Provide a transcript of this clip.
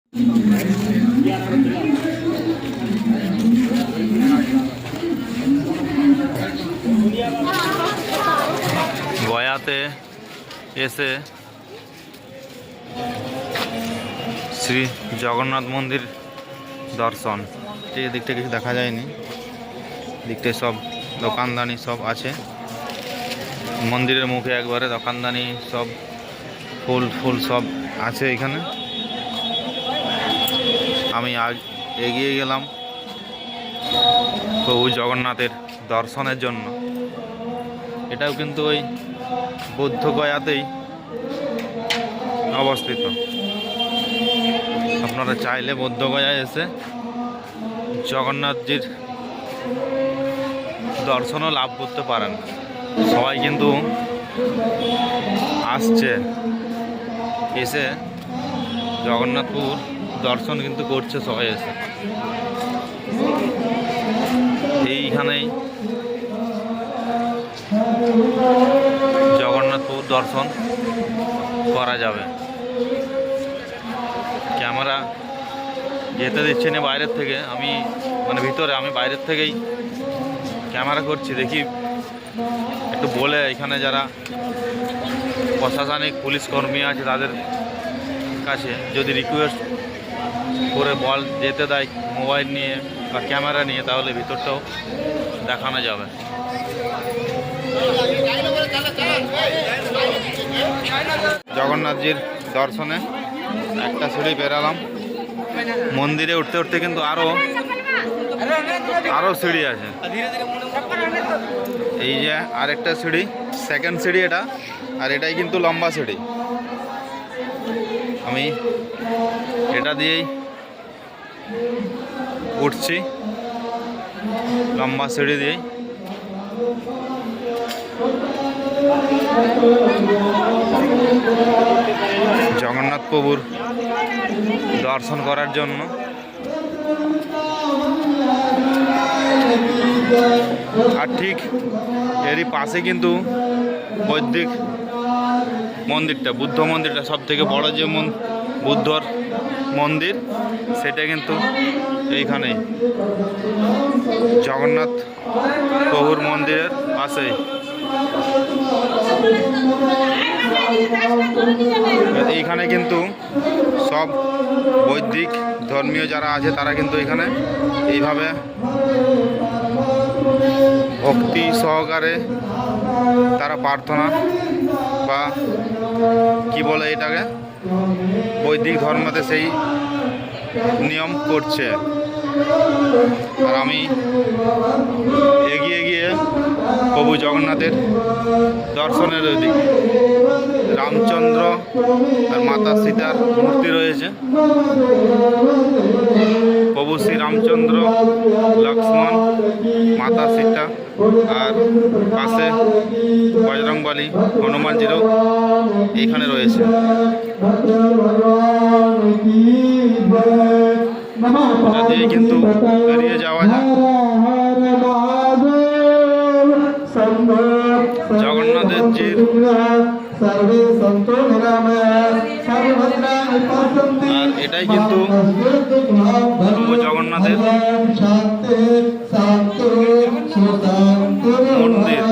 গয়াতে এসে শ্রী জগন্নাথ মন্দির দর্শন। এই দিকটা কিছু দেখা যায়নি, দিকটায় সব দোকানদানি সব আছে। মন্দিরের মুখে একবারে দোকানদানি সব ফুল ফুল সব আছে এখানে। আমি এগিয়ে গেলাম প্রভু জগন্নাথের দর্শনের জন্য। এটাও কিন্তু ওই বুদ্ধগয়াতেই অবস্থিত। আপনারা চাইলে বুদ্ধগয়ায় এসে জগন্নাথজির দর্শনও লাভ করতে পারেন। সবাই কিন্তু আসছে, এসে জগন্নাথপুর দর্শন কিন্তু করছে সবাই এসে। এইখানেই জগন্নাথপুর দর্শন করা যাবে। ক্যামেরা যেতে দিচ্ছে না বাইরের থেকে, আমি মানে ভিতরে, আমি বাইরের থেকেই ক্যামেরা করছি। দেখি একটু বলে এখানে যারা প্রশাসনিক পুলিশ কর্মী আছে তাদের কাছে যদি রিকোয়েস্ট করে বল যেতে দেয় মোবাইল নিয়ে বা ক্যামেরা নিয়ে, তাহলে ভিতরটাও দেখানো যাবে। জগন্নাথজির দর্শনে একটা সিঁড়ি বেরালাম। মন্দিরে উঠতে উঠতে কিন্তু আরো সিঁড়ি আছে। এই যে আরেকটা সিঁড়ি, সেকেন্ড সিঁড়ি এটা, আর এটাই কিন্তু লম্বা সিঁড়ি। আমি এটা দিয়েই উঠছি, লম্বা সিঁড়ি দিয়েই। জগন্নাথ প্রভুর দর্শন করার জন্য। আর ঠিক এরই পাশে কিন্তু বৈদিক মন্দিরটা, বুদ্ধ মন্দিরটা, সব থেকে বড় যে বুদ্ধর মন্দির, সেটা কিন্তু এইখানেই জগন্নাথ প্রভুর মন্দিরের পাশেই। এইখানে কিন্তু সব বৈদিক ধর্মীয় যারা আছে তারা কিন্তু এখানে এইভাবে ভক্তি সহকারে তারা প্রার্থনা বা কি বলে এটাকে, বৈদিক ধর্মতে সেই নিয়ম করছে। আর আমি এগিয়ে গিয়ে প্রভু জগন্নাথের দর্শনের দিক। রামচন্দ্র আর মাতা সীতার মূর্তি রয়েছে। প্রভু শ্রী রামচন্দ্র, লক্ষ্মণ, মাতা সীতা, আর পাশে বজরংবলী, হনুমানজিরও এইখানে রয়েছে। এটা দিয়ে কিন্তু বেরিয়ে যাওয়া যায়। জগন্নাথজির আর এটাই কিন্তু প্রভু জগন্নাথের মন্দির।